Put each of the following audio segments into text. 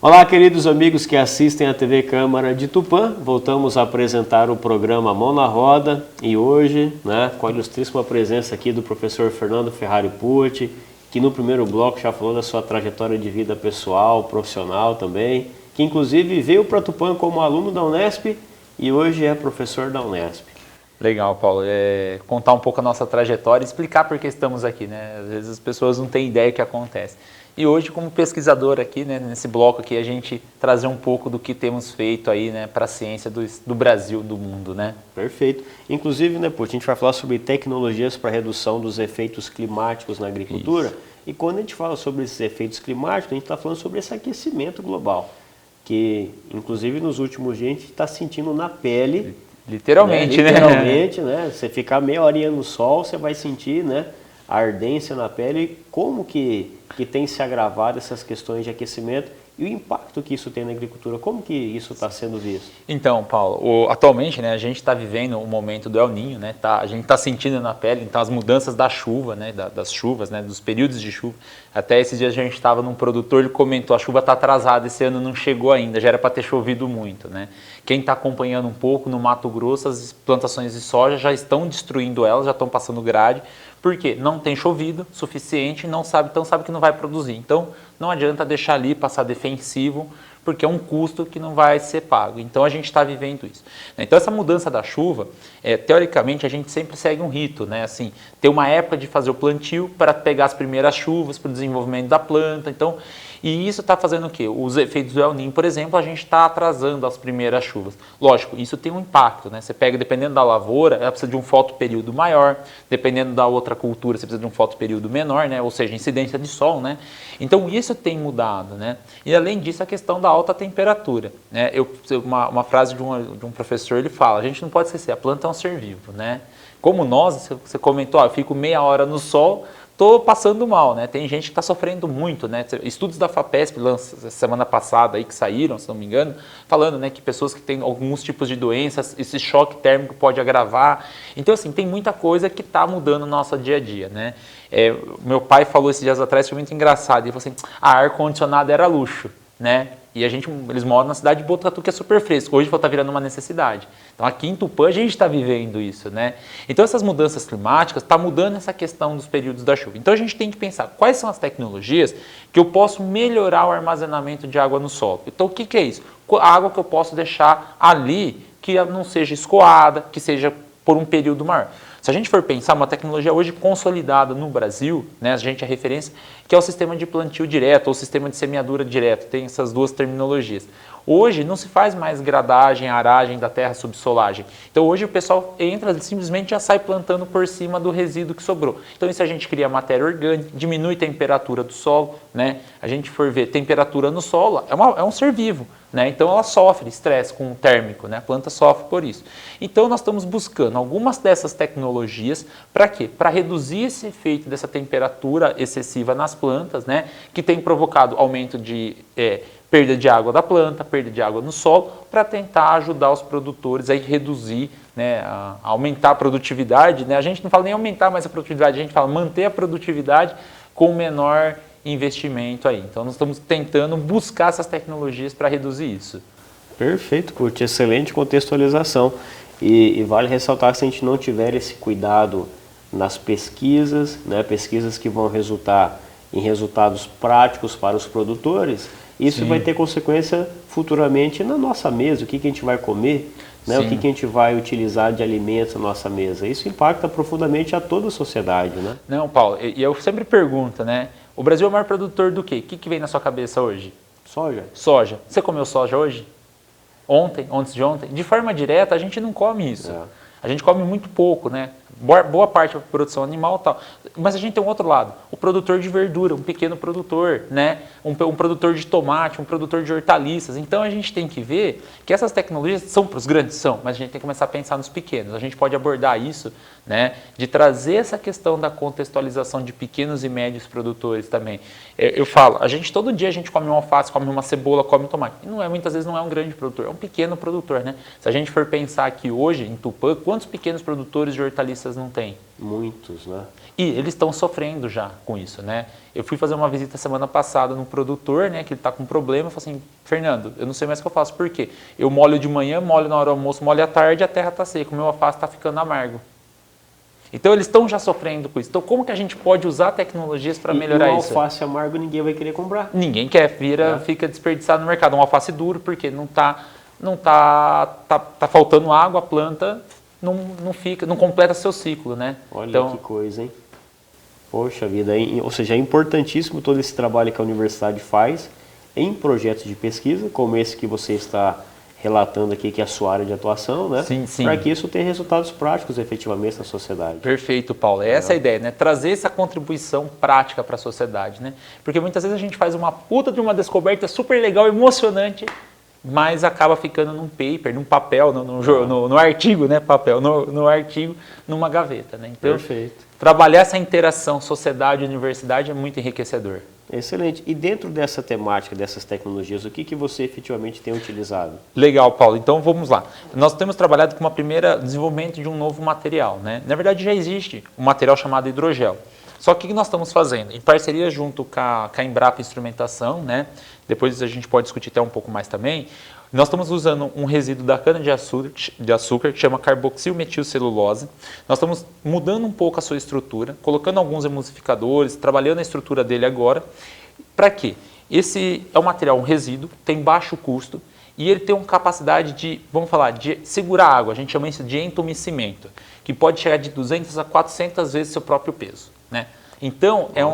Olá, queridos amigos que assistem à TV Câmara de Tupã. Voltamos a apresentar o programa Mão na Roda e hoje, com a ilustríssima presença aqui do professor Fernando Ferrari Pucci, que no primeiro bloco já falou da sua trajetória de vida pessoal, profissional também, que inclusive veio para Tupã como aluno da Unesp e hoje é professor da Unesp. Legal, Paulo. Contar um pouco a nossa trajetória e explicar por que estamos aqui, né? Às vezes as pessoas não têm ideia do que acontece. E hoje, como pesquisador aqui, né, nesse bloco aqui, a gente trazer um pouco do que temos feito aí, né, para a ciência do Brasil, do mundo, né? Perfeito. Inclusive, né, Pucci, a gente vai falar sobre tecnologias para redução dos efeitos climáticos na agricultura. Isso. E quando a gente fala sobre esses efeitos climáticos, a gente está falando sobre esse aquecimento global, que, inclusive, nos últimos dias a gente está sentindo na pele. Literalmente, né? Literalmente, né? Você ficar meia horinha no sol, você vai sentir, né, a ardência na pele. Como que tem se agravado essas questões de aquecimento e o impacto que isso tem na agricultura? Como que isso está sendo visto? Então, Paulo, atualmente, né, a gente está vivendo o momento do El Niño, né? A gente está sentindo na pele, então, as mudanças da chuva, né, das chuvas, né, dos períodos de chuva. Até esses dias a gente estava num produtor, ele comentou, a chuva está atrasada, esse ano não chegou ainda, já era para ter chovido muito, né? Quem está acompanhando um pouco, no Mato Grosso, as plantações de soja já estão destruindo elas, já estão passando grade, porque não tem chovido suficiente, então sabe que não vai produzir. Então, não adianta deixar ali, passar defensivo, porque é um custo que não vai ser pago. Então, a gente está vivendo isso. Então, essa mudança da chuva, teoricamente, a gente sempre segue um rito, né? Assim, ter uma época de fazer o plantio para pegar as primeiras chuvas, para o desenvolvimento da planta. Então, e isso está fazendo o quê? Os efeitos do El Niño, por exemplo, a gente está atrasando as primeiras chuvas. Lógico, isso tem um impacto, né? Você pega, dependendo da lavoura, ela precisa de um fotoperíodo maior, dependendo da outra cultura, você precisa de um fotoperíodo menor, né? Ou seja, incidência de sol, né? Então, isso tem mudado, né? E, além disso, a questão da alta temperatura, né? Uma frase de um professor, ele fala, a gente não pode esquecer, a planta é um ser vivo, né? Como nós, você comentou, eu fico meia hora no sol, estou passando mal, né? Tem gente que está sofrendo muito, né? Estudos da FAPESP, semana passada, aí, que saíram, se não me engano, falando, né, que pessoas que têm alguns tipos de doenças, esse choque térmico pode agravar. Então, assim, tem muita coisa que está mudando no nosso dia a dia, né? Meu pai falou esses dias atrás, foi muito engraçado, ele falou assim, ar-condicionado era luxo, né? E eles moram na cidade de Botucatu, que é super fresco. Hoje está virando uma necessidade. Então, aqui em Tupã, a gente está vivendo isso, né? Então, essas mudanças climáticas estão mudando essa questão dos períodos da chuva. Então, a gente tem que pensar quais são as tecnologias que eu posso melhorar o armazenamento de água no solo. Então, o que é isso? A água que eu posso deixar ali, que ela não seja escoada, que seja por um período maior. Se a gente for pensar, uma tecnologia hoje consolidada no Brasil, né, a gente é referência, que é o sistema de plantio direto ou sistema de semeadura direto, tem essas duas terminologias. Hoje não se faz mais gradagem, aragem da terra, subsolagem. Então hoje o pessoal entra, simplesmente já sai plantando por cima do resíduo que sobrou. Então isso a gente cria matéria orgânica, diminui a temperatura do solo, né? A gente for ver temperatura no solo, é um ser vivo, né? Então ela sofre estresse com o térmico, né? A planta sofre por isso. Então nós estamos buscando algumas dessas tecnologias para quê? Para reduzir esse efeito dessa temperatura excessiva nas plantas, né? Que tem provocado aumento de perda de água da planta, perda de água no solo, para tentar ajudar os produtores a reduzir, né, a aumentar a produtividade, né? A gente não fala nem aumentar mais a produtividade, a gente fala manter a produtividade com menor investimento aí. Então nós estamos tentando buscar essas tecnologias para reduzir isso. Perfeito, Pucci, excelente contextualização. E vale ressaltar que se a gente não tiver esse cuidado nas pesquisas, né, pesquisas que vão resultar em resultados práticos para os produtores, isso Sim. vai ter consequência futuramente na nossa mesa, o que a gente vai comer, né, o que a gente vai utilizar de alimentos na nossa mesa. Isso impacta profundamente a toda a sociedade, né? Não, Paulo, e eu sempre pergunto, né, o Brasil é o maior produtor do quê? O que vem na sua cabeça hoje? Soja. Soja. Você comeu soja hoje? Ontem, antes de ontem? De forma direta, a gente não come isso. A gente come muito pouco, né? Boa parte da produção animal e tal. Mas a gente tem um outro lado, o produtor de verdura, um pequeno produtor, né? Um produtor de tomate, um produtor de hortaliças. Então a gente tem que ver que essas tecnologias são para os grandes, mas a gente tem que começar a pensar nos pequenos. A gente pode abordar isso, né? De trazer essa questão da contextualização de pequenos e médios produtores também. Eu falo, todo dia a gente come uma alface, come uma cebola, come um tomate. E muitas vezes não é um grande produtor, é um pequeno produtor, né? Se a gente for pensar aqui hoje, em Tupã, quantos pequenos produtores de hortaliças pecuaristas não têm? Muitos, né? E eles estão sofrendo já com isso, né? Eu fui fazer uma visita semana passada num produtor, né, que ele está com problema, eu falei assim, Fernando, eu não sei mais o que eu faço, por quê? Eu molho de manhã, molho na hora do almoço, molho à tarde, a terra está seca, o meu alface está ficando amargo. Então eles estão já sofrendo com isso. Então como que a gente pode usar tecnologias para melhorar isso? Um alface amargo ninguém vai querer comprar. Ninguém quer, fica desperdiçado no mercado. Um alface duro, porque não tá faltando água, a planta não completa seu ciclo, né? Olha então, que coisa, hein? Poxa vida, hein? Ou seja, é importantíssimo todo esse trabalho que a universidade faz em projetos de pesquisa, como esse que você está relatando aqui, que é a sua área de atuação, né? Sim, sim. Para que isso tenha resultados práticos efetivamente na sociedade. Perfeito, Paulo. Essa é a ideia, né? Trazer essa contribuição prática para a sociedade, né? Porque muitas vezes a gente faz uma puta de uma descoberta super legal, emocionante, mas acaba ficando num paper, num papel, no artigo, né? Papel, no artigo, numa gaveta, né? Então, perfeito. Trabalhar essa interação sociedade-universidade é muito enriquecedor. Excelente. E dentro dessa temática, dessas tecnologias, o que você efetivamente tem utilizado? Legal, Paulo. Então vamos lá. Nós temos trabalhado com uma primeira desenvolvimento de um novo material, né? Na verdade já existe um material chamado hidrogel. Só que o que nós estamos fazendo? Em parceria junto com a Embrapa Instrumentação, né? Depois a gente pode discutir até um pouco mais também. Nós estamos usando um resíduo da cana-de-açúcar que chama carboxilmetilcelulose. Nós estamos mudando um pouco a sua estrutura, colocando alguns emulsificadores, trabalhando a estrutura dele agora. Para quê? Esse é um material, um resíduo, tem baixo custo e ele tem uma capacidade de, vamos falar, de segurar água. A gente chama isso de entumecimento, que pode chegar de 200 a 400 vezes seu próprio peso, né? Então, é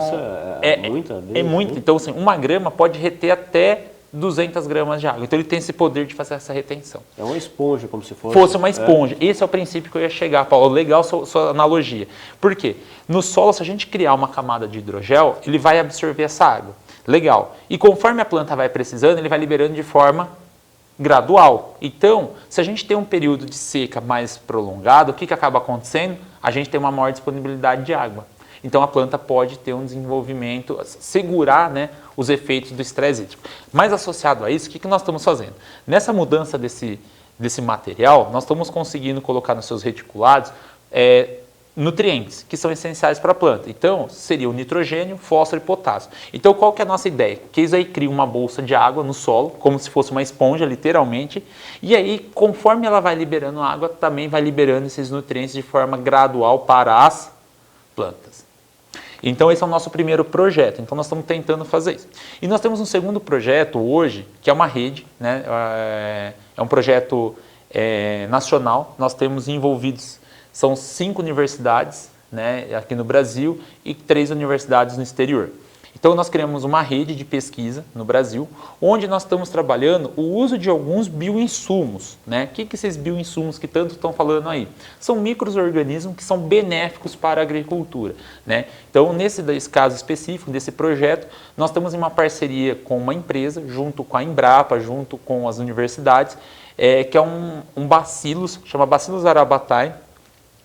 muito. Então, assim, 1 grama pode reter até 200 gramas de água. Então ele tem esse poder de fazer essa retenção. É uma esponja, como se fosse. Fosse uma esponja. Esse é o princípio que eu ia chegar, Paulo. Legal sua analogia. Por quê? No solo, se a gente criar uma camada de hidrogel, ele vai absorver essa água. Legal. E conforme a planta vai precisando, ele vai liberando de forma gradual. Então, se a gente tem um período de seca mais prolongado, o que acaba acontecendo? A gente tem uma maior disponibilidade de água. Então a planta pode ter um desenvolvimento, segurar, né, os efeitos do estresse hídrico. Mas associado a isso, o que nós estamos fazendo? Nessa mudança desse material, nós estamos conseguindo colocar nos seus reticulados nutrientes que são essenciais para a planta. Então, seria o nitrogênio, fósforo e potássio. Então, qual que é a nossa ideia? Que isso aí cria uma bolsa de água no solo, como se fosse uma esponja, literalmente, e aí, conforme ela vai liberando água, também vai liberando esses nutrientes de forma gradual para as plantas. Então esse é o nosso primeiro projeto, então nós estamos tentando fazer isso. E nós temos um segundo projeto hoje, que é uma rede, né? É um projeto nacional, nós temos envolvidos, são 5 universidades, né, aqui no Brasil e 3 universidades no exterior. Então nós criamos uma rede de pesquisa no Brasil, onde nós estamos trabalhando o uso de alguns bioinsumos, né? O que esses bioinsumos que tanto estão falando aí? São micro-organismos que são benéficos para a agricultura, né? Então nesse caso específico, desse projeto, nós estamos em uma parceria com uma empresa, junto com a Embrapa, junto com as universidades, que é um bacillus, chama Bacillus arabatae,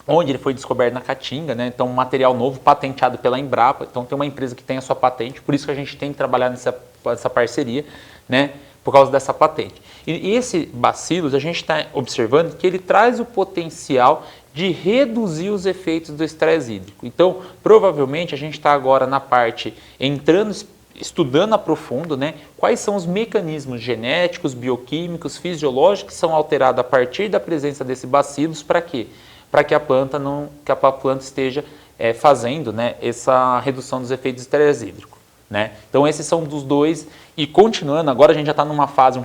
onde ele foi descoberto na Caatinga, né? Então um material novo patenteado pela Embrapa, então tem uma empresa que tem a sua patente, por isso que a gente tem que trabalhar nessa parceria, né? Por causa dessa patente. E esse bacillus, a gente está observando que ele traz o potencial de reduzir os efeitos do estresse hídrico. Então, provavelmente, a gente está agora na parte, estudando a profundo, né, quais são os mecanismos genéticos, bioquímicos, fisiológicos que são alterados a partir da presença desse bacillus, para quê? Para que a planta esteja fazendo, né, essa redução dos efeitos do estresse hídrico, né? Então esses são dos dois, e continuando, agora a gente já está numa fase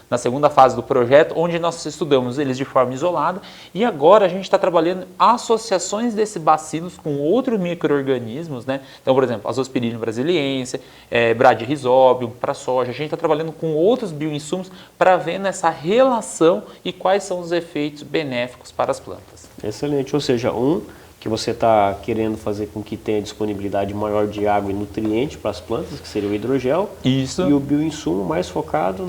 na segunda fase do projeto, onde nós estudamos eles de forma isolada, e agora a gente está trabalhando associações desse bacilos com outros micro-organismos, né? Então, por exemplo, Azospirillum brasiliense, Bradyrhizobium para soja, a gente está trabalhando com outros bioinsumos para ver nessa relação e quais são os efeitos benéficos para as plantas. Excelente, ou seja, que você está querendo fazer com que tenha disponibilidade maior de água e nutriente para as plantas, que seria o hidrogel. Isso. E o bioinsumo mais focado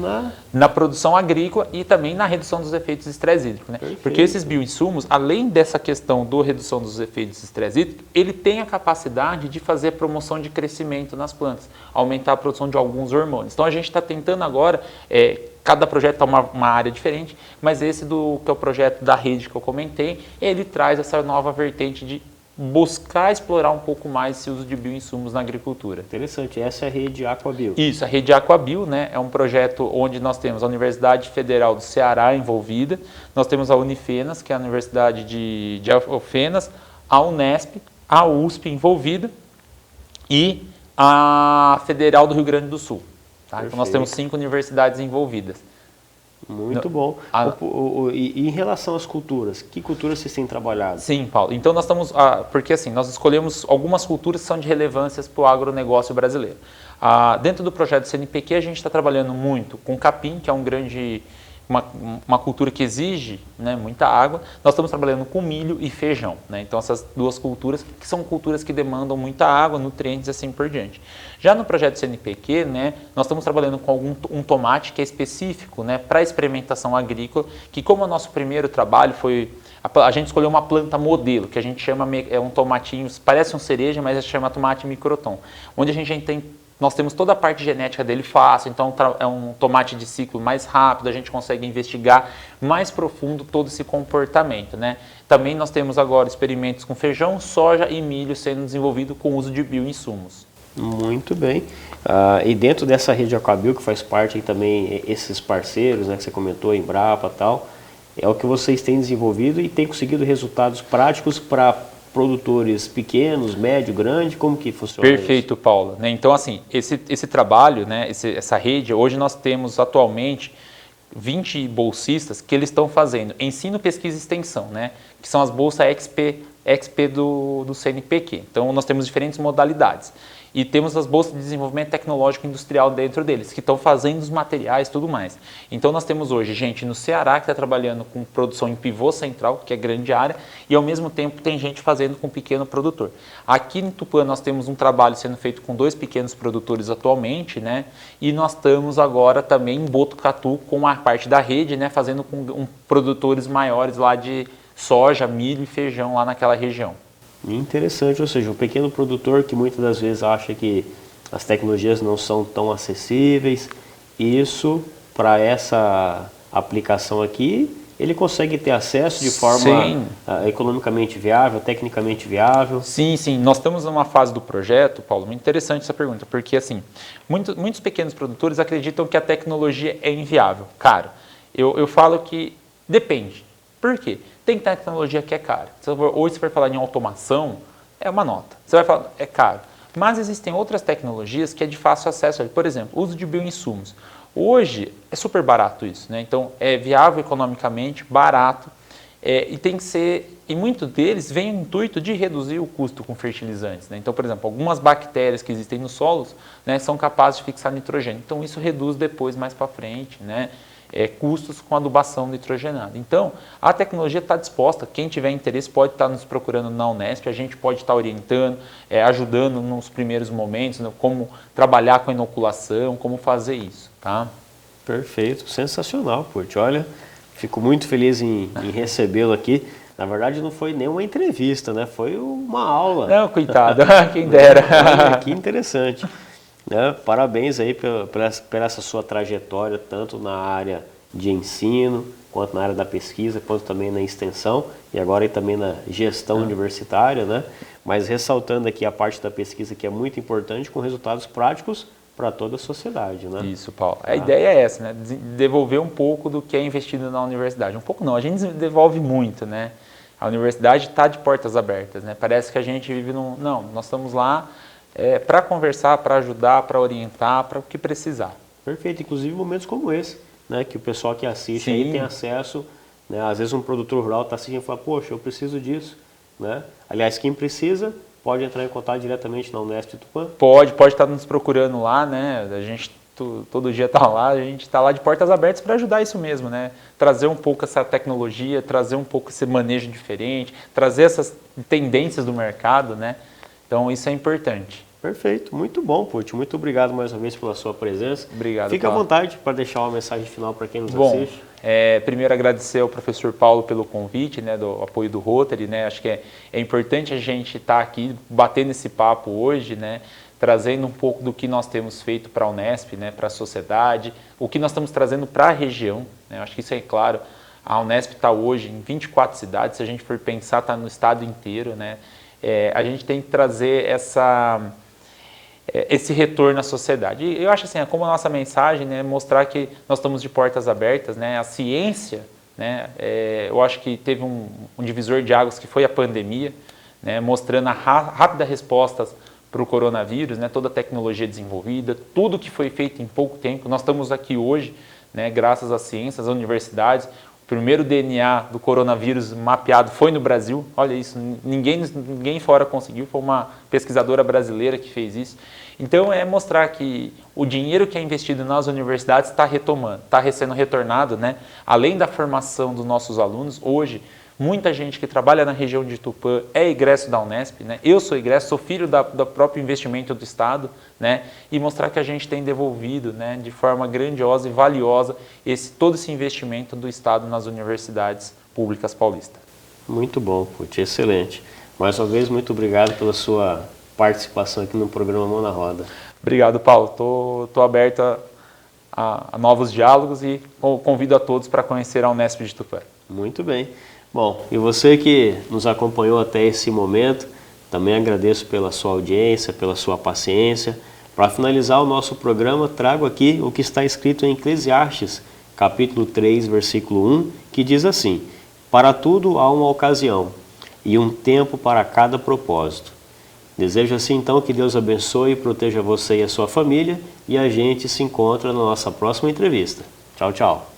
na produção agrícola e também na redução dos efeitos do estresse hídrico, né? Porque esses bioinsumos, além dessa questão da redução dos efeitos do estresse hídrico, ele tem a capacidade de fazer a promoção de crescimento nas plantas, aumentar a produção de alguns hormônios. Então a gente está tentando agora cada projeto está uma área diferente, mas esse que é o projeto da rede que eu comentei, ele traz essa nova vertente de buscar explorar um pouco mais esse uso de bioinsumos na agricultura. Interessante, essa é a rede Aquabio. Isso, a rede Aquabio, né, é um projeto onde nós temos a Universidade Federal do Ceará envolvida, nós temos a Unifenas, que é a Universidade de Alfenas, a Unesp, a USP envolvida e a Federal do Rio Grande do Sul. Tá? Então nós temos 5 universidades envolvidas. Muito bom. E em relação às culturas, que culturas vocês têm trabalhado? Sim, Paulo. Então nós estamos, porque assim, nós escolhemos algumas culturas que são de relevância para o agronegócio brasileiro. Dentro do projeto CNPq a gente está trabalhando muito com capim, que é uma cultura que exige, né, muita água. Nós estamos trabalhando com milho e feijão, né? Então essas duas culturas que são culturas que demandam muita água, nutrientes e assim por diante. Já no projeto CNPq, né, nós estamos trabalhando com um tomate que é específico, né, para experimentação agrícola, que como o nosso primeiro trabalho foi, a gente escolheu uma planta modelo, que a gente chama, é um tomatinho, parece um cereja, mas a gente chama tomate microtom, onde a gente nós temos toda a parte genética dele fácil, então é um tomate de ciclo mais rápido, a gente consegue investigar mais profundo todo esse comportamento, né? Também nós temos agora experimentos com feijão, soja e milho sendo desenvolvido com o uso de bioinsumos. Muito bem. E dentro dessa rede Aquabio, que faz parte aí também esses parceiros, né, que você comentou, Embrapa e tal, é o que vocês têm desenvolvido e têm conseguido resultados práticos para produtores pequenos, médio, grande, como que funciona Perfeito, isso? Paulo. Então, assim, esse trabalho, né, essa rede, hoje nós temos atualmente 20 bolsistas que eles estão fazendo ensino, pesquisa e extensão, né, que são as bolsas XP do CNPq. Então, nós temos diferentes modalidades. E temos as bolsas de desenvolvimento tecnológico e industrial dentro deles, que estão fazendo os materiais e tudo mais. Então nós temos hoje gente no Ceará que está trabalhando com produção em pivô central, que é grande área, e ao mesmo tempo tem gente fazendo com pequeno produtor. Aqui em Tupã nós temos um trabalho sendo feito com 2 pequenos produtores atualmente, né? E nós estamos agora também em Botucatu com a parte da rede, né? Fazendo com produtores maiores lá de soja, milho e feijão lá naquela região. Interessante, ou seja, o pequeno produtor que muitas das vezes acha que as tecnologias não são tão acessíveis, isso, para essa aplicação aqui, ele consegue ter acesso de forma economicamente viável, tecnicamente viável? Sim, sim. Nós estamos numa fase do projeto, Paulo, muito interessante essa pergunta, porque assim, muitos pequenos produtores acreditam que a tecnologia é inviável. Cara, eu falo que depende. Por quê? Tem tecnologia que é cara. Hoje você vai falar em automação, é uma nota. Você vai falar, é caro. Mas existem outras tecnologias que é de fácil acesso. Por exemplo, o uso de bioinsumos. Hoje é super barato isso, né? Então é viável economicamente, barato, e tem que ser. E muitos deles vêm no intuito de reduzir o custo com fertilizantes, né? Então, por exemplo, algumas bactérias que existem nos solos, né, são capazes de fixar nitrogênio. Então isso reduz depois, mais para frente, né? Custos com adubação nitrogenada. Então, a tecnologia está disposta, quem tiver interesse pode estar nos procurando na Unesp, a gente pode estar orientando, ajudando nos primeiros momentos, né, como trabalhar com a inoculação, como fazer isso. Tá? Perfeito, sensacional, Pucci. Olha, fico muito feliz em recebê-lo aqui. Na verdade, não foi nem uma entrevista, né? Foi uma aula. Não, coitado, quem dera. Olha, que interessante. Parabéns aí pela essa sua trajetória, tanto na área de ensino, quanto na área da pesquisa, quanto também na extensão e agora aí também na gestão universitária, né? Mas ressaltando aqui a parte da pesquisa que é muito importante, com resultados práticos para toda a sociedade, né? Isso, Paulo. A ideia é essa, né? Devolver um pouco do que é investido na universidade. Um pouco não, a gente devolve muito, né? A universidade está de portas abertas, né? Parece que a gente vive num... Não, nós estamos lá para conversar, para ajudar, para orientar, para o que precisar. Perfeito, inclusive momentos como esse, né, que o pessoal que assiste aí tem acesso, né, às vezes um produtor rural está assistindo e fala, poxa, eu preciso disso, né? Aliás, quem precisa pode entrar em contato diretamente na Unesp de Tupã? Pode estar nos procurando lá, né? A gente todo dia está lá, a gente está lá de portas abertas para ajudar isso mesmo, né? Trazer um pouco essa tecnologia, trazer um pouco esse manejo diferente, trazer essas tendências do mercado, né? Então, isso é importante. Perfeito, muito bom, Pucci. Muito obrigado mais uma vez pela sua presença. Obrigado, Fique Paulo. à vontade para deixar uma mensagem final para quem nos assiste. Primeiro agradecer ao professor Paulo pelo convite, né, do apoio do Rotary, né? Acho que é importante a gente estar aqui batendo esse papo hoje, né? trazendo um pouco do que nós temos feito para a Unesp, né, para a sociedade, o que nós estamos trazendo para a região, né, eu acho que isso é claro. A Unesp está hoje em 24 cidades, se a gente for pensar, está no estado inteiro, né? A gente tem que trazer esse retorno à sociedade. E eu acho assim, como a nossa mensagem, né, mostrar que nós estamos de portas abertas, né? A ciência, né, eu acho que teve um divisor de águas que foi a pandemia, né, mostrando a rápida resposta para o coronavírus, né, toda a tecnologia desenvolvida, tudo que foi feito em pouco tempo. Nós estamos aqui hoje, né, graças às ciências, às universidades. O primeiro DNA do coronavírus mapeado foi no Brasil. Olha isso, ninguém fora conseguiu, foi uma pesquisadora brasileira que fez isso. Então é mostrar que o dinheiro que é investido nas universidades está retomando, está sendo retornado, né? Além da formação dos nossos alunos, hoje muita gente que trabalha na região de Tupã é egresso da Unesp, né? Eu sou egresso, sou filho do próprio investimento do Estado, né? E mostrar que a gente tem devolvido, né, de forma grandiosa e valiosa todo esse investimento do Estado nas universidades públicas paulistas. Muito bom, Puth, excelente. Mais uma vez, muito obrigado pela sua participação aqui no programa Mão na Roda. Obrigado, Paulo. Estou aberto a novos diálogos e convido a todos para conhecer a Unesp de Tupã. Muito bem. Bom, e você que nos acompanhou até esse momento, também agradeço pela sua audiência, pela sua paciência. Para finalizar o nosso programa, trago aqui o que está escrito em Eclesiastes, capítulo 3, versículo 1, que diz assim: para tudo há uma ocasião e um tempo para cada propósito. Desejo assim então que Deus abençoe e proteja você e a sua família, e a gente se encontra na nossa próxima entrevista. Tchau, tchau.